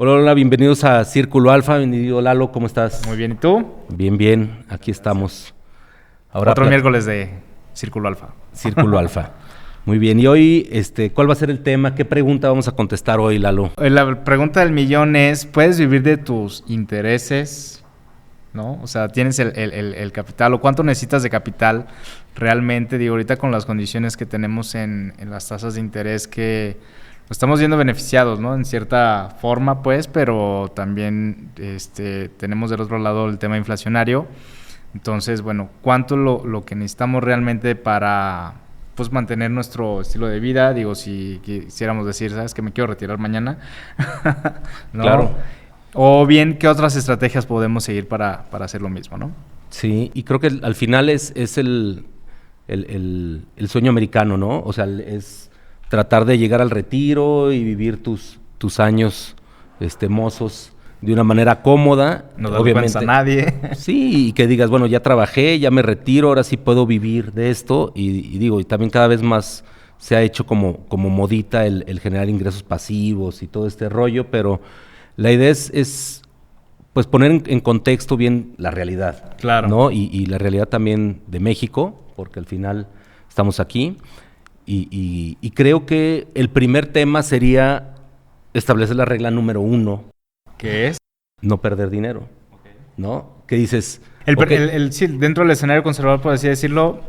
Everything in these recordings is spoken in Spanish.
Hola, hola, bienvenidos a Círculo Alfa. Bienvenido Lalo, ¿cómo estás? Muy bien, ¿y tú? Bien, bien, aquí estamos. Otro miércoles de Círculo Alfa. Círculo Alfa. Muy bien, y hoy, ¿cuál va a ser el tema? ¿Qué pregunta vamos a contestar hoy, Lalo? La pregunta del millón es, ¿puedes vivir de tus intereses? ¿No? O sea, ¿tienes el capital o cuánto necesitas de capital realmente? Digo, ahorita con las condiciones que tenemos en las tasas de interés que estamos viendo beneficiados, ¿no? En cierta forma, pues, pero también tenemos del otro lado el tema inflacionario. Entonces, bueno, ¿cuánto lo que necesitamos realmente para pues mantener nuestro estilo de vida? Digo, si quisiéramos decir, ¿sabes qué? Me quiero retirar mañana. ¿No? Claro. O bien, ¿qué otras estrategias podemos seguir para hacer lo mismo, no? Sí, y creo que al final es el sueño americano, ¿no? O sea, es tratar de llegar al retiro y vivir tus años mozos de una manera cómoda. No darle cuenta a nadie. Sí, y que digas, bueno, ya trabajé, ya me retiro, ahora sí puedo vivir de esto. Y digo, y también cada vez más se ha hecho como modita el generar ingresos pasivos y todo este rollo, pero la idea es pues poner en contexto bien la realidad. Claro. ¿No? Y la realidad también de México, porque al final estamos aquí. Y creo que el primer tema sería establecer la regla número 1. ¿Qué es? No perder dinero. Okay. ¿No? ¿Qué dices? Sí, dentro del escenario conservador, por así decirlo,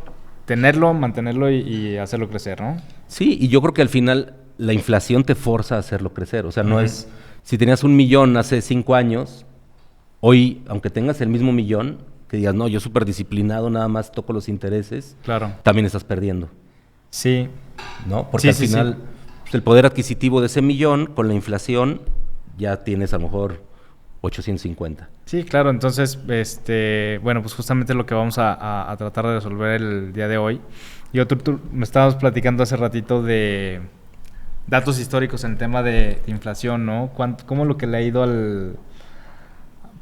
tenerlo, mantenerlo y hacerlo crecer, ¿no? Sí, y yo creo que al final la inflación te forza a hacerlo crecer. O sea, no es... Si tenías 1 millón hace 5 años, hoy, aunque tengas el mismo millón, que digas, no, yo súper disciplinado, nada más toco los intereses, claro, también estás perdiendo. Sí. ¿No? Porque al final pues, el poder adquisitivo de ese millón, con la inflación, ya tienes a lo mejor 850. Sí, claro. Entonces, bueno, pues justamente lo que vamos a tratar de resolver el día de hoy. Y tú me estabas platicando hace ratito de datos históricos en el tema de inflación, ¿no? ¿Cómo lo que le ha ido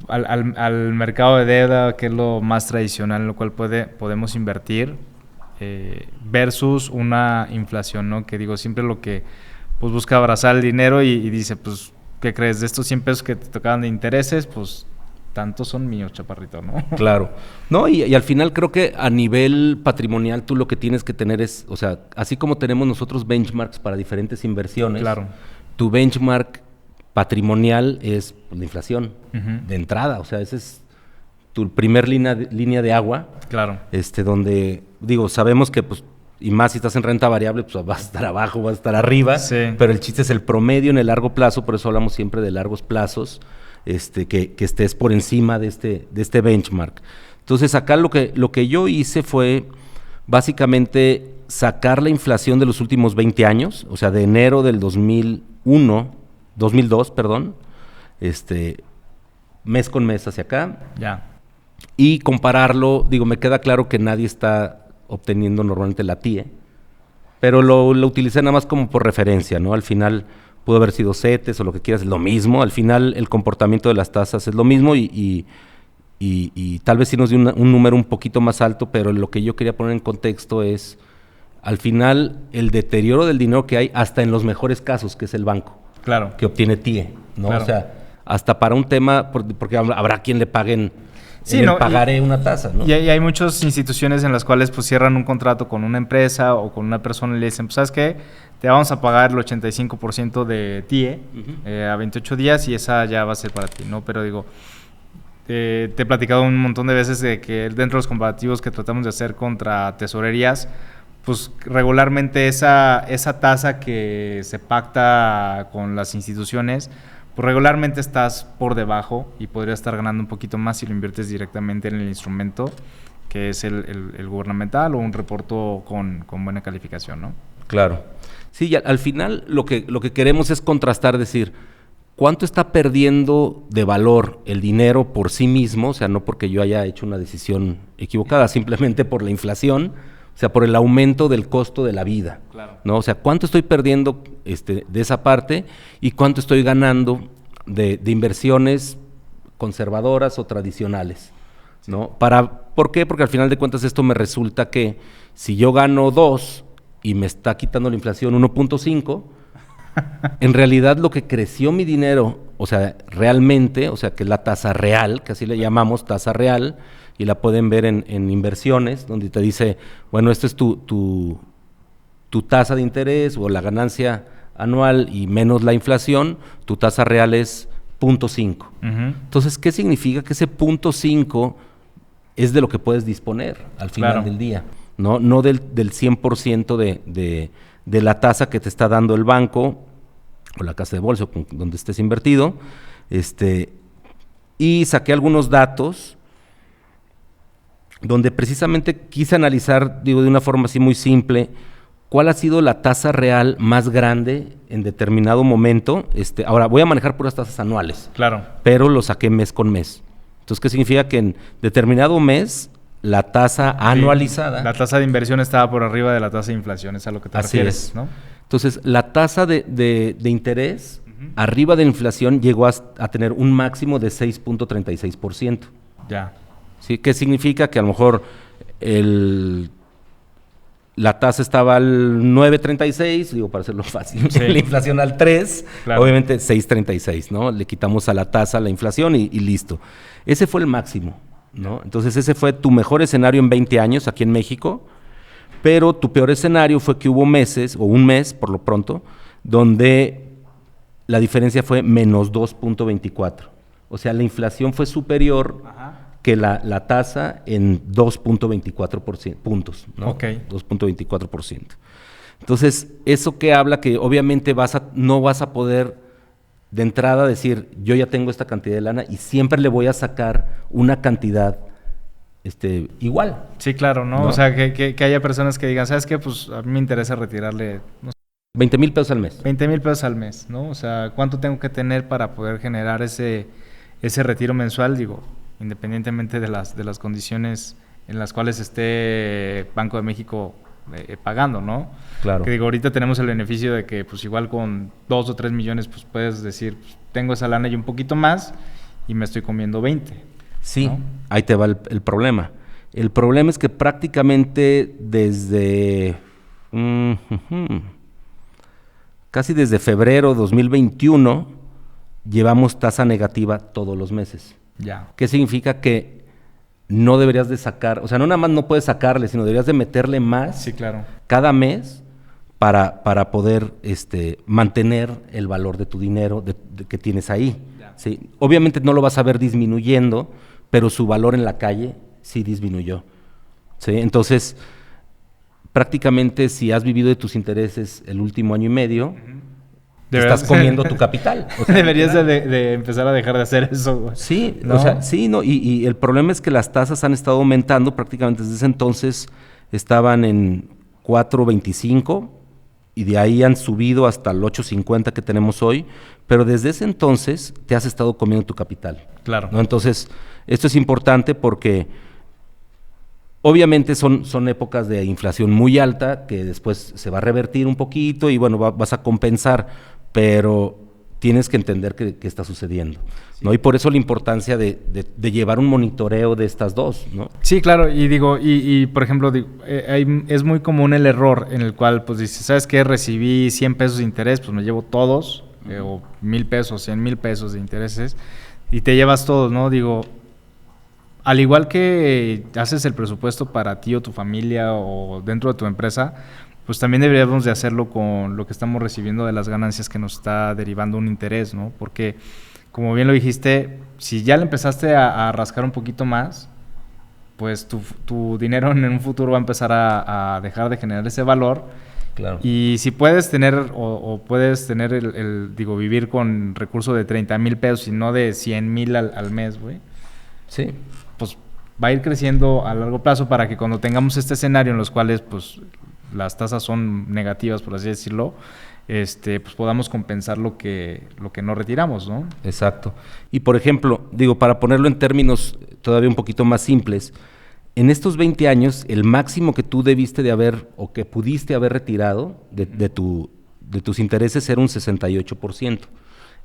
al mercado de deuda, que es lo más tradicional en lo cual podemos invertir, versus una inflación, ¿no? Que digo, siempre lo que pues busca abrazar el dinero y dice, pues, ¿qué crees? De estos 100 pesos que te tocaban de intereses, pues, tantos son míos, chaparrito, ¿no? Claro. No, y al final creo que a nivel patrimonial tú lo que tienes que tener es, o sea, así como tenemos nosotros benchmarks para diferentes inversiones, claro, tu benchmark patrimonial es pues, la inflación de entrada, o sea, ese es tu primer línea de agua. Claro. Donde, digo, sabemos que pues y más si estás en renta variable, pues vas a estar abajo, vas a estar arriba, sí, pero el chiste es el promedio en el largo plazo, por eso hablamos siempre de largos plazos, que estés por encima de este benchmark. Entonces acá lo que yo hice fue básicamente sacar la inflación de los últimos 20 años, o sea, de enero del 2002, perdón, mes con mes hacia acá. Ya. Y compararlo, digo, me queda claro que nadie está obteniendo normalmente la TIE, pero lo utilicé nada más como por referencia, ¿no? Al final pudo haber sido CETES o lo que quieras, es lo mismo. Al final el comportamiento de las tasas es lo mismo y tal vez sí nos dio un número un poquito más alto, pero lo que yo quería poner en contexto es, al final, el deterioro del dinero que hay, hasta en los mejores casos, que es el banco, claro, que obtiene TIE, ¿no? Claro. O sea, hasta para un tema, porque habrá quien le paguen... Sí, no, pagaré una tasa, ¿no? Y hay muchas instituciones en las cuales pues cierran un contrato con una empresa o con una persona y le dicen, pues, ¿sabes qué? Te vamos a pagar el 85% de TIE a 28 días y esa ya va a ser para ti, ¿no? Pero digo, te he platicado un montón de veces de que dentro de los comparativos que tratamos de hacer contra tesorerías, pues regularmente esa tasa que se pacta con las instituciones, pues regularmente estás por debajo y podrías estar ganando un poquito más si lo inviertes directamente en el instrumento, que es el gubernamental o un reporto con buena calificación, ¿no? Claro. Sí, y al final lo que queremos es contrastar, decir, ¿cuánto está perdiendo de valor el dinero por sí mismo? O sea, no porque yo haya hecho una decisión equivocada, simplemente por la inflación, o sea, por el aumento del costo de la vida. Claro. ¿No? O sea, ¿cuánto estoy perdiendo de esa parte y cuánto estoy ganando de inversiones conservadoras o tradicionales? ¿No? ¿Por qué? Porque al final de cuentas esto me resulta que si yo gano 2 y me está quitando la inflación 1.5, en realidad lo que creció mi dinero o sea, realmente, o sea, que es la tasa real, que así le llamamos tasa real, y la pueden ver en inversiones, donde te dice, bueno, esto es tu tasa de interés o la ganancia anual y menos la inflación, tu tasa real es 0.5. Entonces, ¿qué significa? Que ese 0.5 es de lo que puedes disponer al final del día, no del 100% de la tasa que te está dando el banco o la casa de bolsa donde estés invertido. Y saqué algunos datos donde precisamente quise analizar, digo, de una forma así muy simple, cuál ha sido la tasa real más grande en determinado momento. Ahora, voy a manejar puras tasas anuales. Claro. Pero lo saqué mes con mes. Entonces, ¿qué significa? Que en determinado mes, la tasa anualizada... La tasa de inversión estaba por arriba de la tasa de inflación, es a lo que te refieres, es, ¿no? Entonces, la tasa de interés arriba de la inflación llegó a tener un máximo de 6.36%. Ya. ¿Sí? ¿Qué significa? Que a lo mejor la tasa estaba al 9.36, digo, para hacerlo fácil, la inflación al 3, obviamente 6.36, ¿no? Le quitamos a la tasa la inflación y listo. Ese fue el máximo, ¿no? Entonces ese fue tu mejor escenario en 20 años aquí en México, pero tu peor escenario fue que hubo meses, o un mes por lo pronto, donde la diferencia fue menos 2.24. O sea, la inflación fue superior que la tasa en 2.24 puntos, ¿no? Ok. 2.24%. Entonces, ¿eso qué habla? Que obviamente no vas a poder de entrada decir, yo ya tengo esta cantidad de lana y siempre le voy a sacar una cantidad igual. Sí, claro, ¿no? O sea, que haya personas que digan, ¿sabes qué? Pues a mí me interesa retirarle, no sé, 20,000 pesos al mes. 20,000 pesos al mes, ¿no? O sea, ¿cuánto tengo que tener para poder generar ese retiro mensual? Digo, independientemente de las condiciones en las cuales esté Banco de México pagando, ¿no? Claro. Que digo, ahorita tenemos el beneficio de que pues igual con 2 o 3 millones pues puedes decir, pues, tengo esa lana y un poquito más y me estoy comiendo 20. Sí, ¿no? Ahí te va el problema. El problema es que prácticamente casi desde febrero 2021 llevamos tasa negativa todos los meses. Ya. ¿Qué significa? Que no deberías de sacar, o sea, no nada más no puedes sacarle, sino deberías de meterle más cada mes para poder mantener el valor de tu dinero que tienes ahí. ¿Sí? Obviamente no lo vas a ver disminuyendo, pero su valor en la calle sí disminuyó. ¿Sí? Entonces, prácticamente si has vivido de tus intereses el último año y medio, estás comiendo tu capital. O sea, deberías de empezar a dejar de hacer eso, güey. Sí, ¿no? O sea, sí, no, y el problema es que las tasas han estado aumentando, prácticamente desde ese entonces estaban en 4.25 y de ahí han subido hasta el 8.50 que tenemos hoy, pero desde ese entonces te has estado comiendo tu capital. Claro. ¿No? Entonces, esto es importante porque obviamente son épocas de inflación muy alta que después se va a revertir un poquito y bueno, vas a compensar, pero tienes que entender qué está sucediendo, ¿no? Y por eso la importancia de llevar un monitoreo de estas dos, ¿no? Sí, claro, y digo, por ejemplo, es muy común el error en el cual, pues dices, ¿sabes qué? Recibí 100 pesos de interés, pues me llevo todos, o 1,000 pesos, 100,000 pesos de intereses, y te llevas todos, ¿no? Digo, al igual que haces el presupuesto para ti o tu familia o dentro de tu empresa, pues también deberíamos de hacerlo con lo que estamos recibiendo de las ganancias que nos está derivando un interés, ¿no? Porque, como bien lo dijiste, si ya le empezaste a rascar un poquito más, pues tu dinero en un futuro va a empezar a dejar de generar ese valor. Claro. Y si puedes tener o puedes tener vivir con recurso de 30,000 pesos y no de 100,000 al mes, güey. Sí. Pues va a ir creciendo a largo plazo para que cuando tengamos este escenario en los cuales pues las tasas son negativas, por así decirlo, pues podamos compensar lo que no retiramos, ¿no? Exacto. Y por ejemplo, digo, para ponerlo en términos todavía un poquito más simples, en estos 20 años, el máximo que tú debiste de haber o que pudiste haber retirado de tus intereses era un 68%.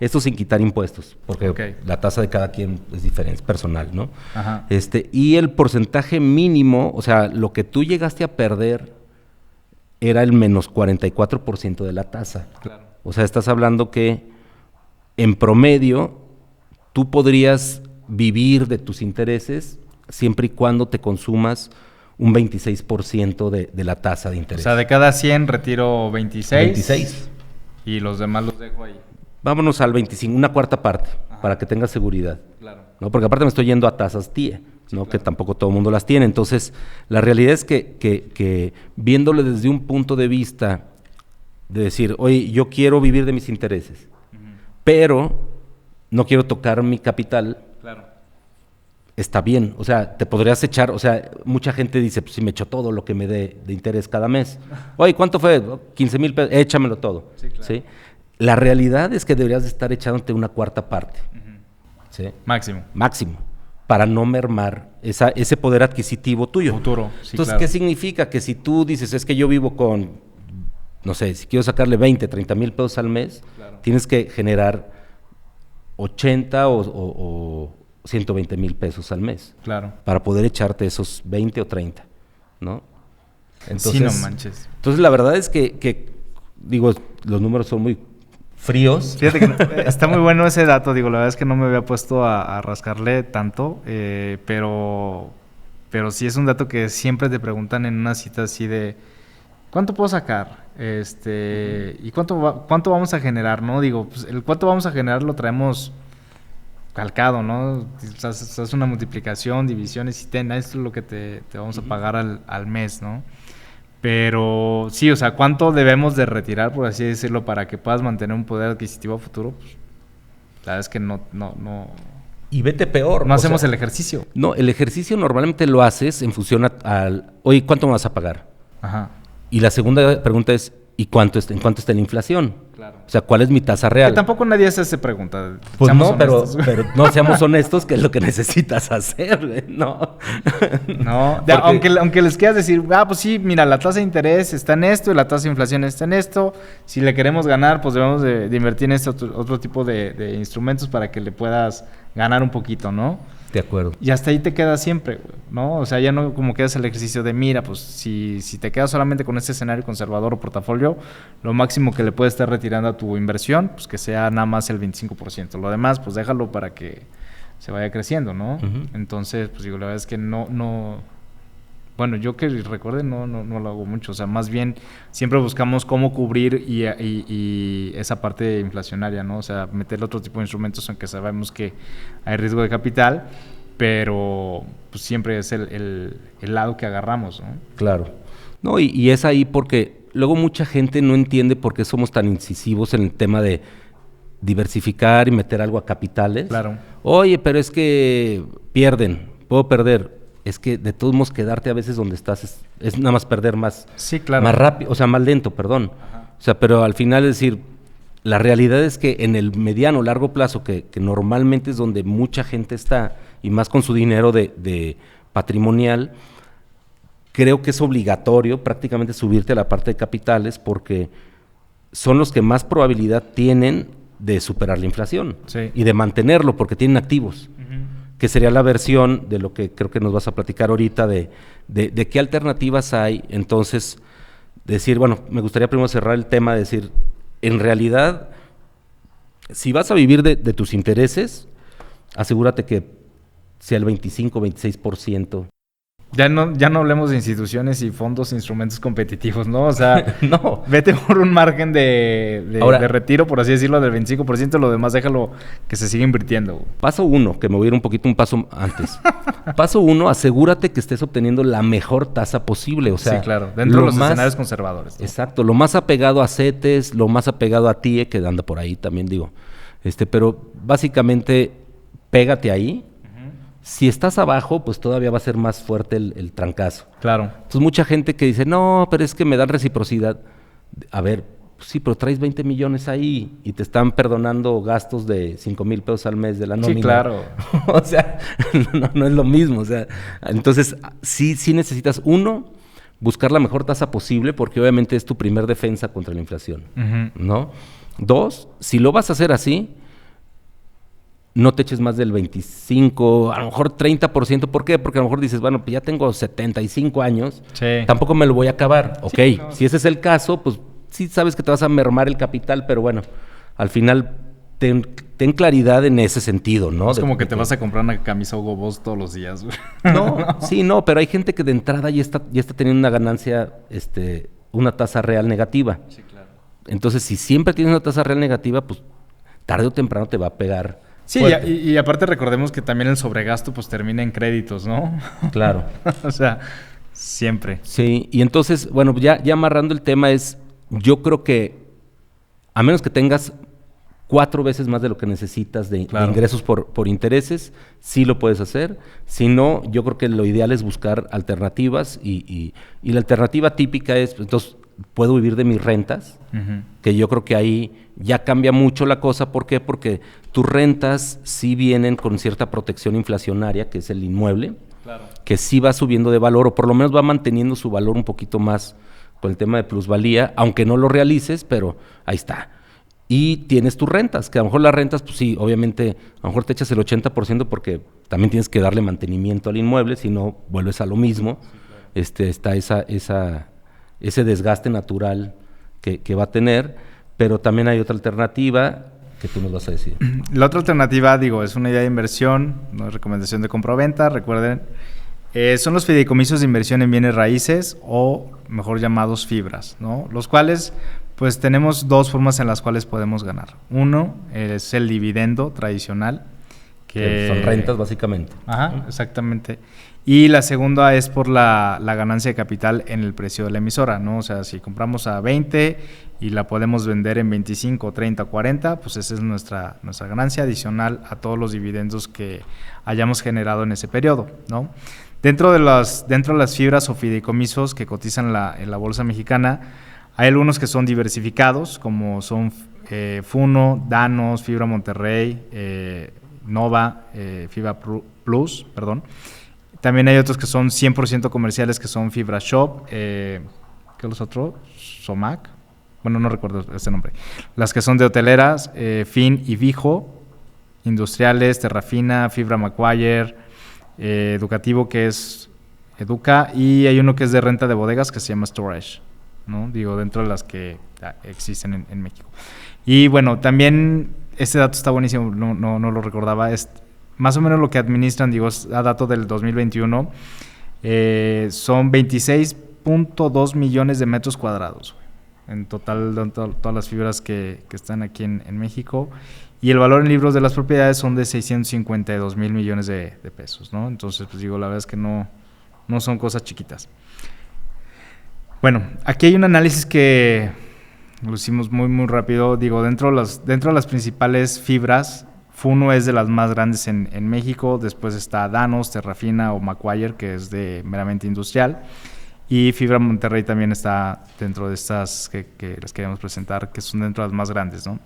Esto sin quitar impuestos, porque la tasa de cada quien es diferente, es personal, ¿no? Ajá. Y el porcentaje mínimo, o sea, lo que tú llegaste a perder era el menos 44% de la tasa. Claro. O sea, estás hablando que en promedio, tú podrías vivir de tus intereses siempre y cuando te consumas un 26% de la tasa de interés. O sea, de cada 100 retiro 26. 26. Y los demás los dejo ahí. Vámonos al 25, una cuarta parte, Ajá. para que tengas seguridad. Claro. ¿No? Porque aparte me estoy yendo a tasas TIE, Sí, ¿no? claro. Que tampoco todo el mundo las tiene. Entonces, la realidad es que viéndole desde un punto de vista de decir, oye, yo quiero vivir de mis intereses, pero no quiero tocar mi capital, Claro. está bien. O sea, te podrías echar, o sea, mucha gente dice, pues si me echo todo lo que me dé de interés cada mes. Oye, ¿cuánto fue? 15,000 pesos, échamelo todo. Sí, claro. ¿Sí? La realidad es que deberías de estar echándote una cuarta parte. ¿Sí? Máximo. Máximo, para no mermar ese poder adquisitivo tuyo. Futuro, sí, Entonces, claro. ¿qué significa? Que si tú dices, es que yo vivo con, no sé, si quiero sacarle 20, 30 mil pesos al mes, Claro. tienes que generar 80 o 120 mil pesos al mes Claro. para poder echarte esos 20 o 30, ¿no? Sí, no manches. Entonces, la verdad es que, digo, los números son muy fríos. Fíjate que está muy bueno ese dato, digo, la verdad es que no me había puesto a rascarle tanto, pero sí es un dato que siempre te preguntan en una cita así de ¿cuánto puedo sacar? ¿Y cuánto vamos a generar? ¿No? Digo, pues el cuánto vamos a generar lo traemos calcado, ¿no? Es una multiplicación, divisiones y esto es lo que te vamos a pagar al mes, ¿no? Pero sí, o sea, ¿cuánto debemos de retirar, por así decirlo, para que puedas mantener un poder adquisitivo a futuro? Pues, la verdad es que no Y vete peor. no o hacemos sea, el ejercicio. No, el ejercicio normalmente lo haces en función al, oye, ¿cuánto me vas a pagar? Ajá, Y la segunda pregunta es, ¿y en cuánto está la inflación? claro. O sea, ¿cuál es mi tasa real? Que tampoco nadie hace esa pregunta. Pues seamos no, pero honestos. no seamos honestos, que es lo que necesitas hacer, güey, ¿no? No, Porque- aunque les quieras decir, pues sí, mira, la tasa de interés está en esto y la tasa de inflación está en esto. Si le queremos ganar, pues debemos de invertir en este otro tipo de instrumentos para que le puedas ganar un poquito, ¿no? De acuerdo. Y hasta ahí te quedas siempre, güey, ¿no? O sea, ya no como quedas el ejercicio de, mira, pues si te quedas solamente con este escenario conservador o portafolio, lo máximo que le puedes estar retirando a tu inversión, pues que sea nada más el 25%. Lo demás, pues déjalo para que se vaya creciendo, ¿no? Ujú. Entonces, pues digo, la verdad es que no... Bueno, yo que recuerde no lo hago mucho. O sea, más bien siempre buscamos cómo cubrir y esa parte inflacionaria, ¿no? O sea, meter otro tipo de instrumentos, aunque sabemos que hay riesgo de capital, pero pues siempre es el lado que agarramos, ¿no? Claro. No, y es ahí porque luego mucha gente no entiende por qué somos tan incisivos en el tema de diversificar y meter algo a capitales. Claro. Oye, pero es que pierden, puedo perder. Es que de todos modos quedarte a veces donde estás es nada más perder más, Sí, claro. más rápido, o sea, más lento, perdón. Ajá. O sea, pero al final es decir, la realidad es que en el mediano, largo plazo, que normalmente es donde mucha gente está, y más con su dinero de patrimonial, creo que es obligatorio prácticamente subirte a la parte de capitales porque son los que más probabilidad tienen de superar la inflación Sí. y de mantenerlo porque tienen activos, Ujú. que sería la versión de lo que creo que nos vas a platicar ahorita de qué alternativas hay. Entonces, decir, bueno, me gustaría primero cerrar el tema de decir, en realidad, si vas a vivir de tus intereses, asegúrate que sea el 25, 26%. Ya no hablemos de instituciones y fondos e instrumentos competitivos, ¿no? O sea, No. vete por un margen de Ahora- retiro, por así decirlo, del 25%, lo demás déjalo que se siga invirtiendo, güey. Paso 1, que me voy a ir un paso antes. Paso 1, asegúrate que estés obteniendo la mejor tasa posible. O sea, sí, claro, dentro de lo los más- escenarios conservadores, ¿no? Exacto, lo más apegado a CETES, lo más apegado a TIE, que anda por ahí también, digo. Pero básicamente, pégate ahí. Si estás abajo, pues todavía va a ser más fuerte el trancazo. Claro. Entonces, mucha gente que dice, no, pero es que me dan reciprocidad. A ver, pues sí, pero traes 20 millones ahí y te están perdonando gastos de 5,000 pesos al mes de la nómina. Sí, claro. O sea, no es lo mismo. O sea, entonces, sí necesitas, uno, buscar la mejor tasa posible, porque obviamente es tu primer defensa contra la inflación, Ujú. ¿no? Dos, si lo vas a hacer así, no te eches más del 25, a lo mejor 30%. ¿Por qué? Porque a lo mejor dices, bueno, pues ya tengo 75 años, Sí. tampoco me lo voy a acabar. Ok, no. si ese es el caso, pues sí sabes que te vas a mermar el capital, pero bueno, al final ten claridad en ese sentido, ¿no? Es como que te vas a comprar una camisa Hugo Boss todos los días, güey. No, sí, no, pero hay gente que de entrada ya está teniendo una ganancia, una tasa real negativa. Sí, claro. Entonces, si siempre tienes una tasa real negativa, pues tarde o temprano te va a pegar. Sí, y aparte recordemos que también el sobregasto pues termina en créditos, ¿no? Claro. O sea, siempre. Sí, y entonces, bueno, ya amarrando el tema yo creo que a menos que tengas 4 veces más de lo que necesitas de ingresos por intereses, sí lo puedes hacer. Si no, yo creo que lo ideal es buscar alternativas y la alternativa típica es, entonces, puedo vivir de mis rentas, que yo creo que ahí ya cambia mucho la cosa. ¿Por qué? Porque tus rentas sí vienen con cierta protección inflacionaria, que es el inmueble, que sí va subiendo de valor, o por lo menos va manteniendo su valor un poquito más con el tema de plusvalía, aunque no lo realices, pero ahí está. Y tienes tus rentas, que a lo mejor las rentas, pues sí, obviamente, a lo mejor te echas el 80% porque también tienes que darle mantenimiento al inmueble, si no vuelves a lo mismo. Sí, claro. Está ese desgaste natural que va a tener, pero también hay otra alternativa que tú nos vas a decir. La otra alternativa, es una idea de inversión, no es recomendación de compra-venta, recuerden, son los fideicomisos de inversión en bienes raíces, o mejor llamados fibras, ¿no? Los cuales, pues tenemos 2 formas en las cuales podemos ganar. Uno es el dividendo tradicional, que son rentas básicamente. Ajá, exactamente. Y la segunda es por la ganancia de capital en el precio de la emisora, ¿no? O sea, si compramos a 20 y la podemos vender en 25, 30, 40, pues esa es nuestra ganancia adicional a todos los dividendos que hayamos generado en ese periodo, ¿no? Dentro de las fibras o fideicomisos que cotizan en la bolsa mexicana, hay algunos que son diversificados, como son Funo, Danos, Fibra Monterrey, Nova, Fibra Plus, perdón. También hay otros que son 100% comerciales, que son Fibra Shop, ¿qué es los otros? Somac, bueno, no recuerdo ese nombre. Las que son de hoteleras, Fin y Vijo, industriales, Terrafina, Fibra Macguire, educativo, que es Educa, y hay uno que es de renta de bodegas que se llama Storage, ¿no? Dentro de las que existen en México. Y bueno, también este dato está buenísimo, no lo recordaba, más o menos lo que administran, es a dato del 2021, son 26.2 millones de metros cuadrados, en total, todas las fibras que están aquí en México, y el valor en libros de las propiedades son de 652 mil millones de pesos, ¿no? Entonces, pues la verdad es que no son cosas chiquitas. Bueno, aquí hay un análisis que lo hicimos muy, muy rápido. Dentro de las principales fibras, Funo es de las más grandes en México. Después está Danos, Terrafina o Macguire, que es de meramente industrial. Y Fibra Monterrey también está dentro de estas que les queríamos presentar, que son dentro de las más grandes, ¿no?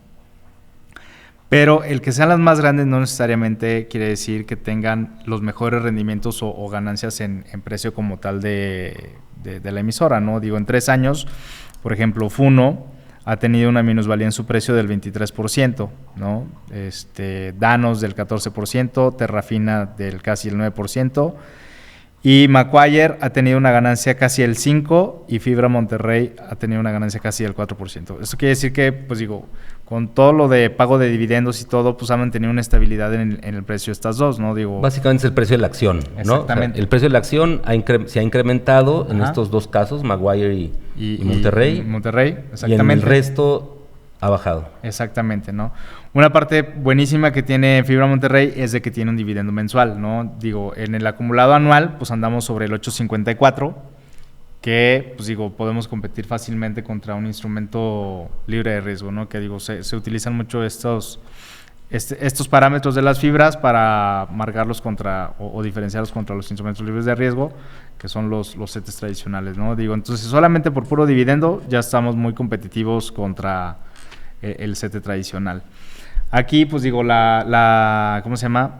Pero el que sean las más grandes no necesariamente quiere decir que tengan los mejores rendimientos o ganancias en precio como tal de la emisora, ¿no? En 3 años, por ejemplo, Funo ha tenido una minusvalía en su precio del 23%, ¿no? Danos del 14%, Terrafina del casi el 9%, y Macguire ha tenido una ganancia casi el 5%, y Fibra Monterrey ha tenido una ganancia casi del 4%. Esto quiere decir que, pues con todo lo de pago de dividendos y todo, pues ha mantenido una estabilidad en el precio de estas dos, ¿no? Básicamente es el precio de la acción, ¿no? Exactamente. O sea, el precio de la acción se ha incrementado en estos 2 casos, Macguire y Monterrey. Y Monterrey, exactamente. Y en el resto ha bajado. Exactamente, ¿no? Una parte buenísima que tiene Fibra Monterrey es de que tiene un dividendo mensual, ¿no? En el acumulado anual, pues andamos sobre el 8.54, que, pues podemos competir fácilmente contra un instrumento libre de riesgo, ¿no? Que se utilizan mucho estos parámetros de las fibras para marcarlos contra o diferenciarlos contra los instrumentos libres de riesgo, que son los CETES tradicionales, ¿no? Entonces solamente por puro dividendo ya estamos muy competitivos contra el CETE tradicional. Aquí, pues ¿cómo se llama?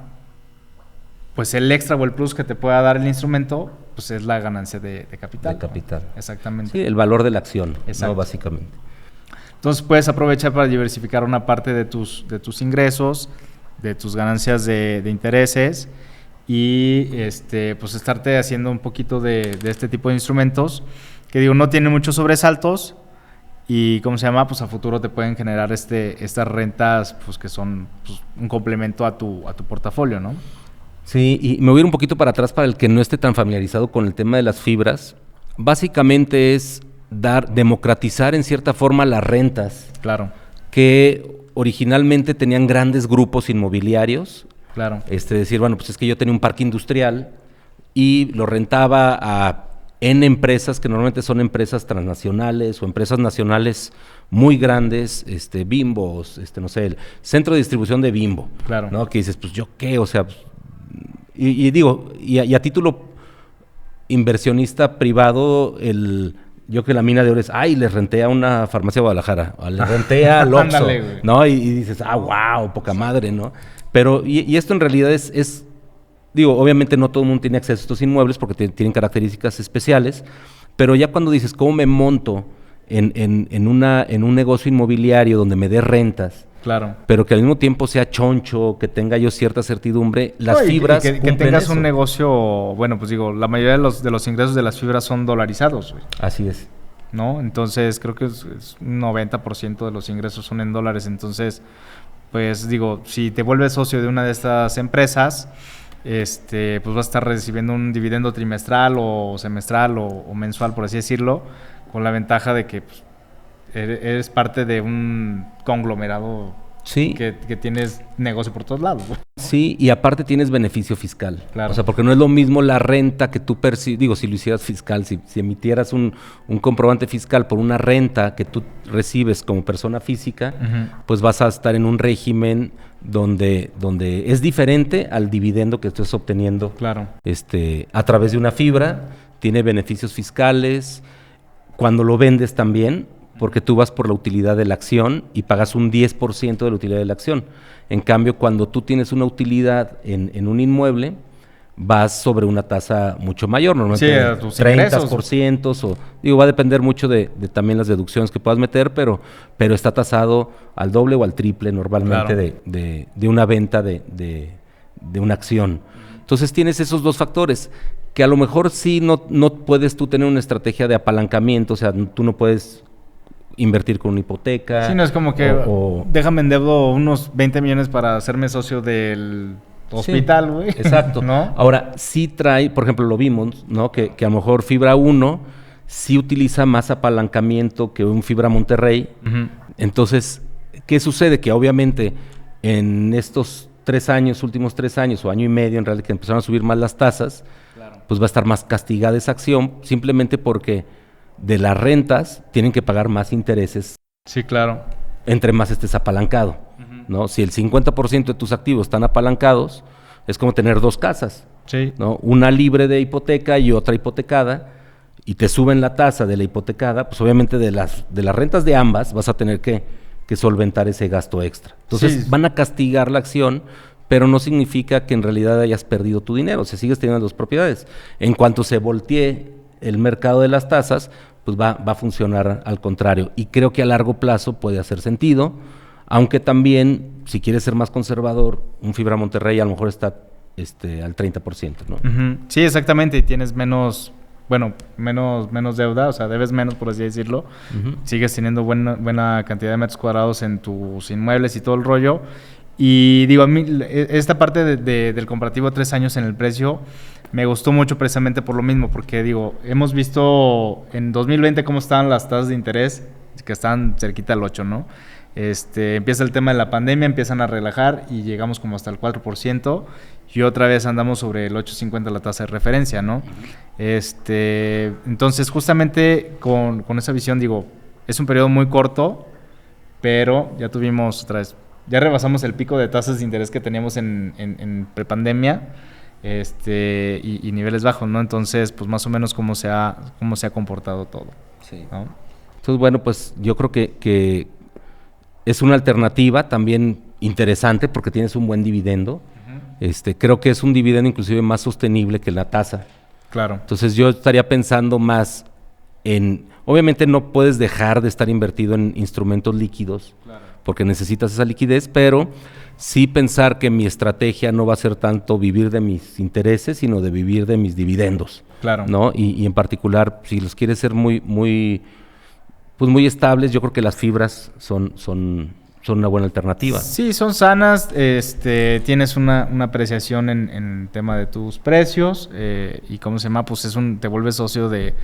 Pues el extra o el plus que te pueda dar el instrumento, pues es la ganancia de capital. De capital. ¿No? Exactamente. Sí, el valor de la acción, exacto, ¿no? Básicamente. Entonces puedes aprovechar para diversificar una parte de tus ingresos, de tus ganancias de intereses, y pues estarte haciendo un poquito de este tipo de instrumentos que no tienen muchos sobresaltos, y ¿cómo se llama? Pues a futuro te pueden generar estas rentas pues que son pues, un complemento a tu portafolio, ¿no? Sí, y me voy a ir un poquito para atrás para el que no esté tan familiarizado con el tema de las fibras. Básicamente es democratizar en cierta forma las rentas. Claro. Que originalmente tenían grandes grupos inmobiliarios. Claro. Decir, bueno, pues es que yo tenía un parque industrial y lo rentaba a N empresas, que normalmente son empresas transnacionales o empresas nacionales muy grandes, Bimbos, no sé, el centro de distribución de Bimbo. Claro. ¿No? Que dices, pues yo qué, o sea, y digo, y a título inversionista privado, yo que la mina de oro es, les renté a una farmacia de Guadalajara, o le renté al Oxxo, ¿no? Y dices, wow, poca madre, ¿no? Pero, y esto en realidad es, digo, obviamente no todo el mundo tiene acceso a estos inmuebles porque tienen características especiales, pero ya cuando dices, ¿cómo me monto en un negocio inmobiliario donde me dé rentas? Claro. Pero que al mismo tiempo sea choncho, que tenga yo cierta certidumbre, las fibras que tengas un negocio, bueno, pues digo, la mayoría de los ingresos de las fibras son dolarizados, güey. Así es. ¿No? Entonces, creo que es un 90% de los ingresos son en dólares. Entonces, pues digo, si te vuelves socio de una de estas empresas, pues vas a estar recibiendo un dividendo trimestral o semestral o mensual, por así decirlo, con la ventaja de que pues, eres parte de un conglomerado sí. que tienes negocio por todos lados. Sí, y aparte tienes beneficio fiscal. Claro. O sea, porque no es lo mismo la renta que tú percibes, digo, si lo hicieras fiscal, si emitieras un comprobante fiscal por una renta que tú recibes como persona física, pues vas a estar en un régimen donde es diferente al dividendo que estés obteniendo. Claro. A través de una fibra, tiene beneficios fiscales, cuando lo vendes también, porque tú vas por la utilidad de la acción y pagas un 10% de la utilidad de la acción. En cambio, cuando tú tienes una utilidad en un inmueble, vas sobre una tasa mucho mayor, normalmente tus 30%, o digo, va a depender mucho de también las deducciones que puedas meter, pero está tasado al doble o al triple normalmente de una venta de una acción. Entonces tienes esos dos factores, que a lo mejor sí no puedes tú tener una estrategia de apalancamiento, o sea, tú no puedes invertir con una hipoteca. Sí, no es como que déjame endeudo unos 20 millones para hacerme socio del hospital, güey. Sí, exacto. ¿No? Ahora, sí trae, por ejemplo, lo vimos, ¿no? Que a lo mejor Fibra 1 sí utiliza más apalancamiento que un Fibra Monterrey. Entonces, ¿qué sucede? Que obviamente en estos últimos 3 años o año y medio, en realidad, que empezaron a subir más las tasas, pues va a estar más castigada esa acción, simplemente porque de las rentas tienen que pagar más intereses. Sí, claro. Entre más estés apalancado, ¿no? Si el 50% de tus activos están apalancados, es como tener 2 casas, sí, ¿no? Una libre de hipoteca y otra hipotecada, y te suben la tasa de la hipotecada, pues obviamente de las rentas de ambas vas a tener que solventar ese gasto extra. Entonces van a castigar la acción, pero no significa que en realidad hayas perdido tu dinero, o sea, sigues teniendo 2 propiedades. En cuanto se voltee el mercado de las tasas, pues va a funcionar al contrario. Y creo que a largo plazo puede hacer sentido, aunque también, si quieres ser más conservador, un Fibra Monterrey a lo mejor está al 30%, ¿no? Sí, exactamente, y tienes menos deuda, o sea, debes menos, por así decirlo. Sigues teniendo buena cantidad de metros cuadrados en tus inmuebles y todo el rollo. Y digo, a mí esta parte del comparativo 3 años en el precio me gustó mucho precisamente por lo mismo, porque digo, hemos visto en 2020 cómo estaban las tasas de interés, que están cerquita al 8, ¿no? Empieza el tema de la pandemia, empiezan a relajar y llegamos como hasta el 4%, y otra vez andamos sobre el 8.50 la tasa de referencia, ¿no? Entonces, justamente con esa visión, digo, es un periodo muy corto, pero ya tuvimos otra vez, ya rebasamos el pico de tasas de interés que teníamos en prepandemia, y niveles bajos, ¿no? Entonces, pues más o menos cómo se ha comportado todo. Sí. ¿No? Entonces, bueno, pues yo creo que es una alternativa también interesante porque tienes un buen dividendo. Creo que es un dividendo inclusive más sostenible que la tasa. Claro. Entonces yo estaría pensando más obviamente no puedes dejar de estar invertido en instrumentos líquidos, claro, porque necesitas esa liquidez, pero sí pensar que mi estrategia no va a ser tanto vivir de mis intereses, sino de vivir de mis dividendos. Claro. ¿No? Y en particular, si los quieres ser muy, muy pues muy estables. Yo creo que las fibras son una buena alternativa. Sí, son sanas. Tienes una apreciación en el tema de tus precios. Y cómo se llama, pues te vuelves socio de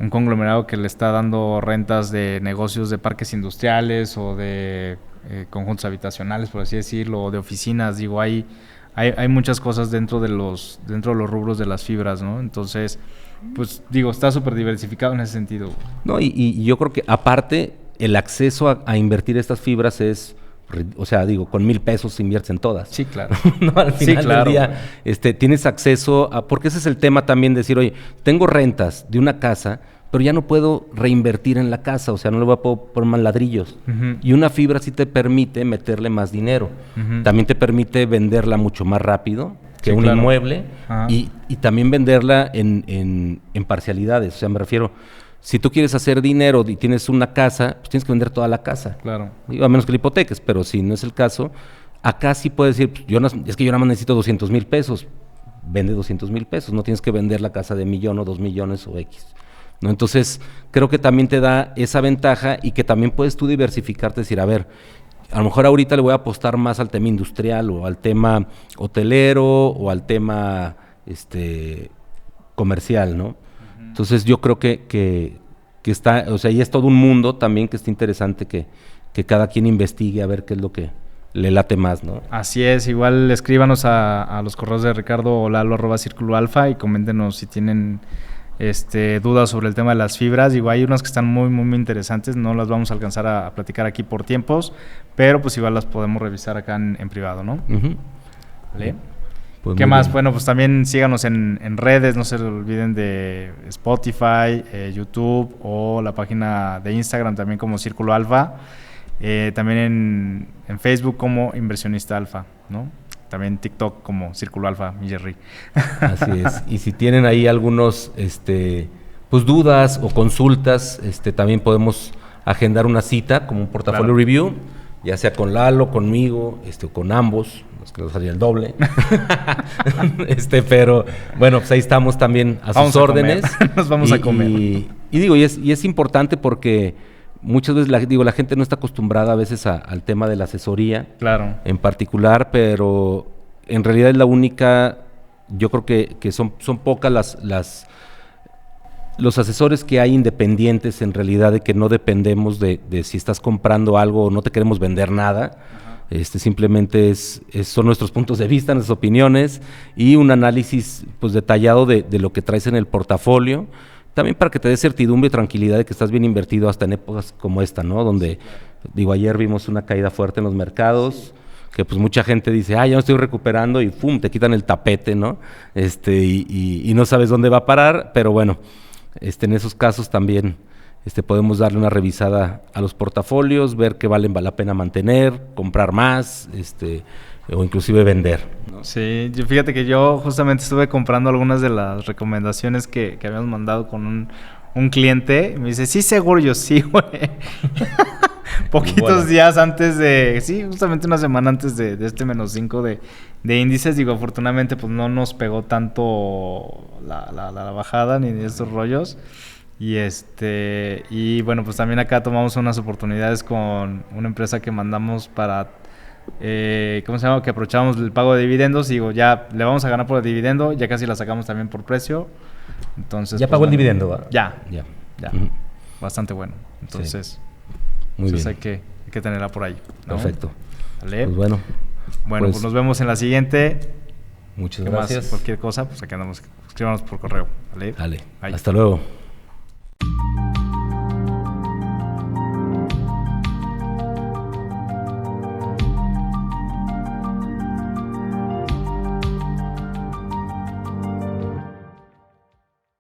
un conglomerado que le está dando rentas de negocios de parques industriales o de conjuntos habitacionales, por así decirlo, o de oficinas. Digo, hay muchas cosas dentro de los rubros de las fibras, ¿no? Entonces, pues digo, está súper diversificado en ese sentido. No, y yo creo que aparte el acceso a invertir estas fibras es, o sea, digo, con $1,000 inviertes en todas. Sí, claro. No, al final del día, tienes acceso a, porque ese es el tema también, decir, oye, tengo rentas de una casa, pero ya no puedo reinvertir en la casa, o sea, no le voy a poner más ladrillos. Uh-huh. Y una fibra sí te permite meterle más dinero. Uh-huh. También te permite venderla mucho más rápido que un inmueble, y también venderla en parcialidades. O sea, me refiero, si tú quieres hacer dinero y tienes una casa, pues tienes que vender toda la casa. Claro. A menos que la hipoteques, pero si no es el caso, acá sí puedes decir, pues, es que yo nada más necesito $200,000. Vende $200,000. No tienes que vender la casa de 1,000,000 o 2,000,000 o X. ¿No? Entonces, creo que también te da esa ventaja y que también puedes tú diversificarte, decir, a ver, a lo mejor ahorita le voy a apostar más al tema industrial o al tema hotelero o al tema comercial, ¿no? Uh-huh. Entonces, yo creo que está, o sea, y es todo un mundo también que está interesante que cada quien investigue a ver qué es lo que le late más, ¿no? Así es, igual escríbanos a los correos de Ricardo o Lalo @Círculo Alfa y coméntenos si tienen dudas sobre el tema de las fibras. Digo, hay unas que están muy, muy, muy interesantes, no las vamos a alcanzar a platicar aquí por tiempos, pero pues igual las podemos revisar acá en privado, ¿no? Uh-huh. ¿Vale? Pues ¿qué más? Bien. Bueno, pues también síganos en redes, no se olviden de Spotify, YouTube o la página de Instagram también como Círculo Alfa, también en Facebook como Inversionista Alfa, ¿no? También TikTok como Círculo Alfa, mi Jerry. Así es. Y si tienen ahí algunos pues dudas o consultas, también podemos agendar una cita como un portafolio review, ya sea con Lalo, conmigo, o con ambos, los que nos salía el doble. Pero bueno, pues ahí estamos también a sus órdenes. Nos vamos a comer. Y digo, y es importante porque muchas veces la gente no está acostumbrada a veces al tema de la asesoría, claro, en particular, pero en realidad es la única. Yo creo que son pocas los asesores que hay independientes, en realidad, de que no dependemos de si estás comprando algo o no te queremos vender nada. Simplemente son nuestros puntos de vista, nuestras opiniones y un análisis pues detallado de lo que traes en el portafolio. También para que te dé certidumbre y tranquilidad de que estás bien invertido hasta en épocas como esta, ¿no? Donde, digo, ayer vimos una caída fuerte en los mercados, que pues mucha gente dice, ya me estoy recuperando y ¡pum!, te quitan el tapete, ¿no? Y no sabes dónde va a parar, pero bueno, en esos casos también podemos darle una revisada a los portafolios, ver qué vale la pena mantener, comprar más, o inclusive vender, ¿no? Sí, fíjate que yo justamente estuve comprando algunas de las recomendaciones que habíamos mandado con un cliente. Me dice, sí, seguro, yo sí, güey. Poquitos días antes justamente una semana antes de este -5 de índices. Digo, afortunadamente pues no nos pegó tanto la bajada ni de estos rollos. Y bueno, pues también acá tomamos unas oportunidades con una empresa que mandamos para ¿cómo se llama? Que aprovechamos el pago de dividendos. Digo, ya le vamos a ganar por el dividendo, ya casi la sacamos también por precio. Entonces, ¿ya pagó el dividendo? ¿Va? Ya. Uh-huh. Bastante bueno. Entonces, sí. Muy bien. Hay que tenerla por ahí, ¿no? Perfecto. ¿Vale? Pues bueno. Pues nos vemos en la siguiente. Muchas gracias. Cualquier cosa, pues aquí andamos. Escríbanos por correo. ¿Vale? Hasta luego.